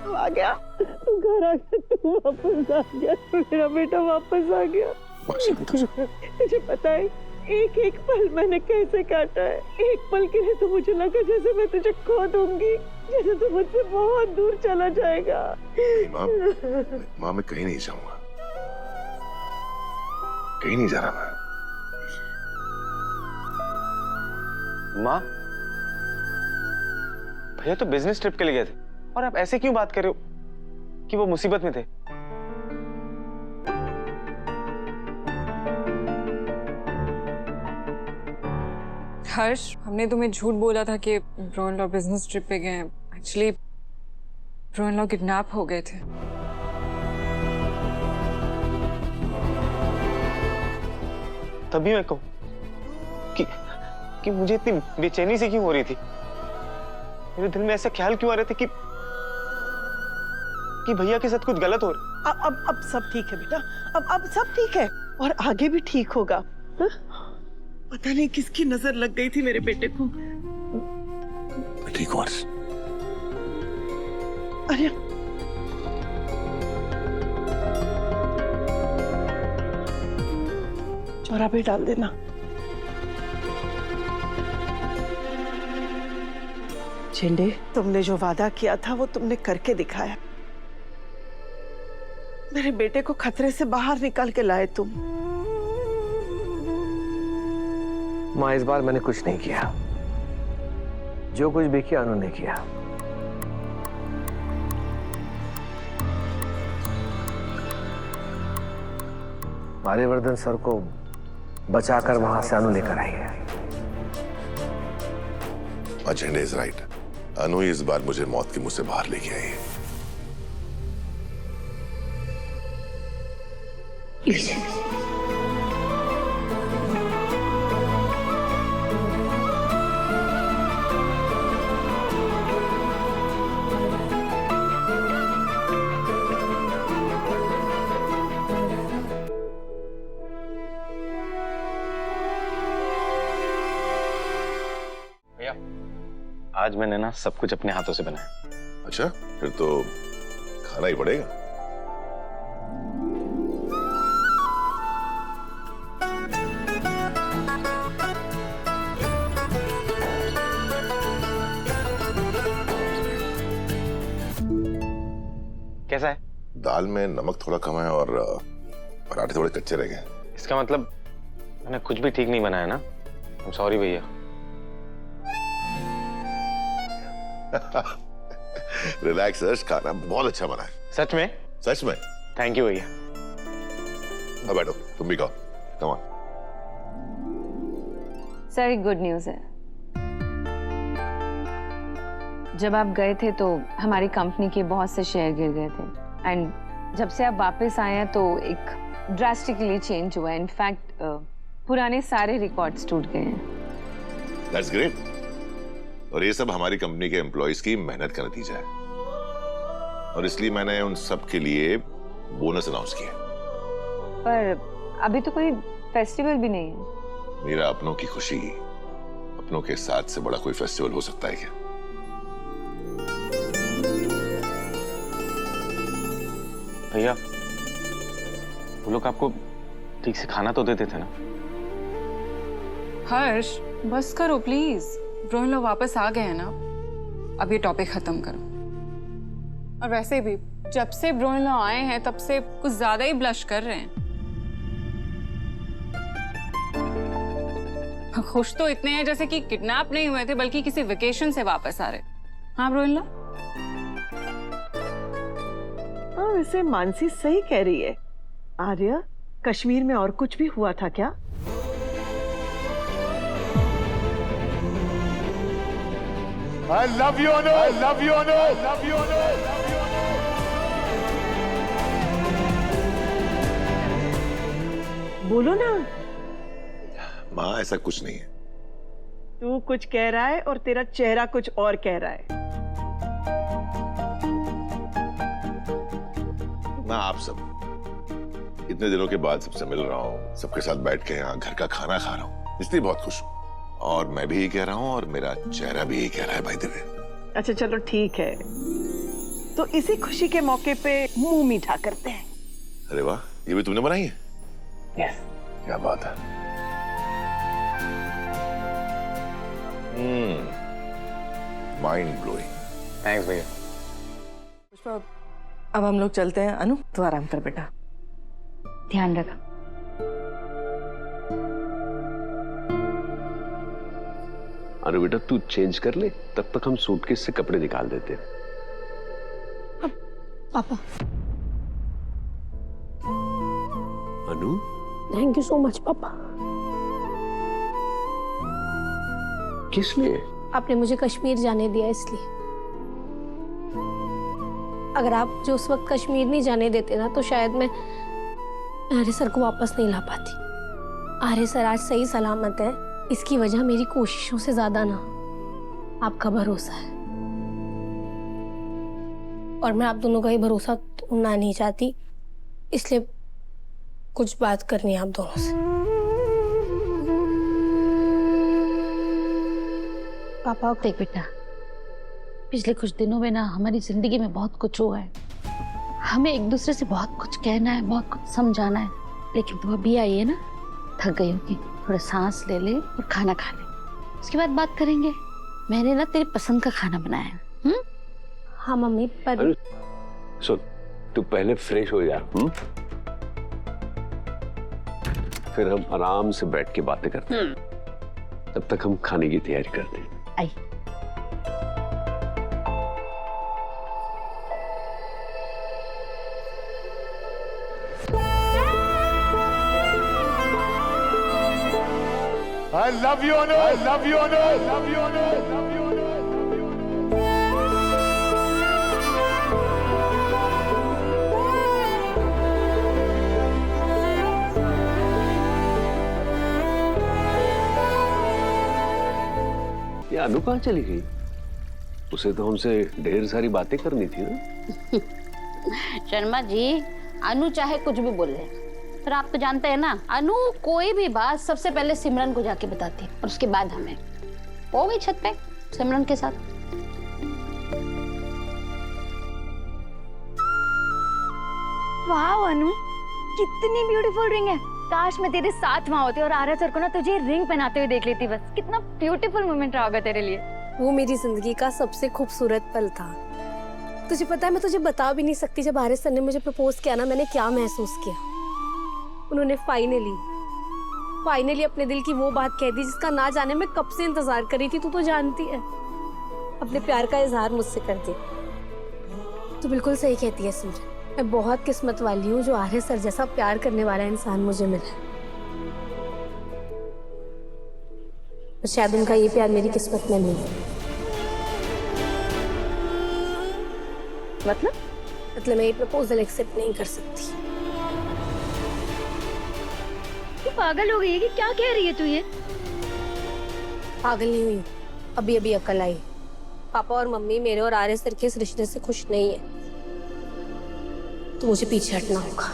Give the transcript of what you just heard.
तू आ गया, तू घर आ गया, तू वापस आ गया, मेरा बेटा वापस आ गया। तुझे पता है एक एक पल मैंने कैसे काटा है। एक पल के लिए तो मुझे लगा जैसे मैं तुझे खो दूंगी, जैसे तू मुझसे बहुत दूर चला जाएगा। माँ मैं कहीं नहीं जाऊंगा, कहीं नहीं जा रहा मैं। माँ, भैया तो बिजनेस ट्रिप के लिए गए थे और आप ऐसे क्यों बात कर रहे हो कि वो मुसीबत में थे? हर्ष, हमने तुम्हें झूठ बोला था कि ब्रो-इन-लॉ बिजनेस ट्रिप पे गए हैं। एक्चुअली ब्रो-इन-लॉ किडनैप हो गए थे। तभी मैं कहूँ कि मुझे इतनी बेचैनी से क्यों हो रही थी। मेरे दिल में ऐसा ख्याल क्यों आ रहे थे कि भैया के साथ कुछ गलत हो रहा। अब सब ठीक है बेटा, अब सब ठीक है और आगे भी ठीक होगा। हा? पता नहीं किसकी नजर लग गई थी मेरे बेटे को। ठीक हूँ। अरे चौरा पे डाल देना। झेंडे, तुमने जो वादा किया था वो तुमने करके दिखाया। मेरे बेटे को खतरे से बाहर निकाल के लाए तुम। माँ, इस बार मैंने कुछ नहीं किया। जो कुछ भी किया उन्होंने किया। आर्यवर्धन सर को बचाकर वहां से अनु लेकर आई है। झेंडे इज राइट। अनु इस बार मुझे मौत के मुंह से बाहर लेके आई है। आज मैंने ना सब कुछ अपने हाथों से बनाया। अच्छा, फिर तो खाना ही पड़ेगा। कैसा है? दाल में नमक थोड़ा कम है और पराठे थोड़े कच्चे रह गए। इसका मतलब मैंने कुछ भी ठीक नहीं बनाया ना? I'm सॉरी भैया। रिलैक्स हर्ष, खाना बहुत अच्छा बना है। सच में? सच में। थैंक यू भैया। अब बैठो, तुम भी खाओ। Come on. सर, एक गुड न्यूज़ है। जब आप गए थे तो हमारी कंपनी के बहुत से शेयर गिर गए थे एंड जब से आप वापस आए हैं तो एक ड्रास्टिकली चेंज हुआ है। इनफैक्ट पुराने सारे रिकॉर्ड्स टूट गए हैं। That's great. और ये सब हमारी कंपनी के एम्प्लॉइज की मेहनत का नतीजा है और इसलिए मैंने उन सब के लिए बोनस अनाउंस किया। पर अभी तो कोई फेस्टिवल भी नहीं है। मेरा अपनों की खुशी अपनों के साथ से बड़ा कोई फेस्टिवल हो सकता है क्या? भैया, वो लोग आपको ठीक से खाना तो देते थे ना? हर्ष, बस करो प्लीज। ब्रो-इन-लॉ वापस आ गए हैं ना, अब ये टॉपिक खत्म करो। और वैसे भी जब से ब्रो-इन-लॉ आए हैं तब से कुछ ज्यादा ही ब्लश कर रहे हैं। खुश तो इतने हैं जैसे कि किडनैप नहीं हुए थे बल्कि किसी वेकेशन से वापस आ रहे। हाँ ब्रो-इन-लॉ? हाँ, वैसे मानसी सही कह रही है। आर्या, कश्मीर में और कुछ भी हुआ था क्या? I love you, Anu. I love you, Anu. I love you, Anu. I love you, Anu. बोलो ना। माँ, ऐसा कुछ नहीं है। तू कुछ कह रहा है और तेरा चेहरा कुछ और कह रहा है। मैं आप सब इतने दिनों के बाद सबसे मिल रहा हूँ, सबके साथ बैठ के यहाँ घर का खाना खा रहा हूँ, इसलिए बहुत खुश हूँ। और मैं भी यही कह रहा हूँ और मेरा चेहरा भी यही कह रहा है भाई दिव्य। अच्छा चलो ठीक है, तो इसी खुशी के मौके पे मुंह मीठा करते हैं। अरे वाह, ये भी तुमने बनाई है? यस। क्या बात है। Mind blowing. थैंक्स भैया। पुष्पा, अब हम लोग चलते हैं। अनु, तू आराम कर बेटा। ध्यान रखा। अरे बेटा तू चेंज कर ले, तब तक हम सूटकेस से कपड़े निकाल देते हैं। पापा, अनु, थैंक यू सो मच पापा। किस लिए? आपने मुझे कश्मीर जाने दिया इसलिए। अगर आप मुझे उस वक्त कश्मीर नहीं जाने देते ना तो शायद मैं आर्य सर को वापस नहीं ला पाती। आर्य सर आज सही सलामत है, इसकी वजह मेरी कोशिशों से ज्यादा ना आपका भरोसा है, और मैं आप दोनों का ही भरोसा तोड़ना नहीं चाहती, इसलिए कुछ बात करनी है आप दोनों से। पापा, देख बेटा, पिछले कुछ दिनों में ना हमारी जिंदगी में बहुत कुछ हुआ है। हमें एक दूसरे से बहुत कुछ कहना है, बहुत कुछ समझाना है, लेकिन तू अभी आई है ना, थक गई होगी, थोड़ा सांस ले ले और खाना खा ले, उसके बाद बात करेंगे। मैंने ना तेरी पसंद का खाना बनाया है। हाँ मम्मी, पर अनु, सुन, तू पहले फ्रेश हो जा, फिर हम आराम से बैठ के बातें करते हैं। तब तक हम खाने की तैयारी करते हैं। आई। I love you, Anu. I love you, Anu. I love you, Anu. I love you, Anu. ये अनु कहाँ चली गई? उसे तो हमसे ढेर सारी बातें करनी थी ना। शर्मा जी, अनु चाहे कुछ भी बोल ले, पर आप तो जानते हैं ना, अनु कोई भी बात सबसे पहले सिमरन को जाके बताती है और उसके बाद हमें। वो गई छत पे सिमरन के साथ। वाह अनु, कितनी ब्यूटीफुल रिंग है। काश मैं तेरे साथ वहां होती और आर्या सर को ना तुझे रिंग पहनाते हुए देख लेती। बस कितना ब्यूटीफुल मोमेंट रहा होगा तेरे लिए। वो मेरी जिंदगी का सबसे खूबसूरत पल था। तुझे पता है, मैं तुझे बता भी नहीं सकती, जब आर्य सर ने मुझे प्रपोज किया ना, मैंने क्या महसूस किया। उन्होंने फाइनली अपने दिल की वो बात कह दी जिसका ना जाने मैं कब से इंतजार कर रही थी। तू तो जानती है, अपने प्यार का इजहार मुझसे कर दी। तू बिल्कुल सही कहती है सिमरन, मैं बहुत किस्मत वाली हूँ जो आर्य सर जैसा प्यार करने वाला इंसान मुझे मिला। शायद उनका ये प्यार मेरी किस्मत में नहीं है। मतलब मैं ये प्रपोजल एक्सेप्ट नहीं कर सकती। तू पागल हो गई है कि क्या कह रही है तू ये? पागल नहीं हुई, अभी अभी अकल आई। पापा और मम्मी मेरे और आर्य सर के इस रिश्ते से खुश नहीं है, तो मुझे पीछे हटना होगा।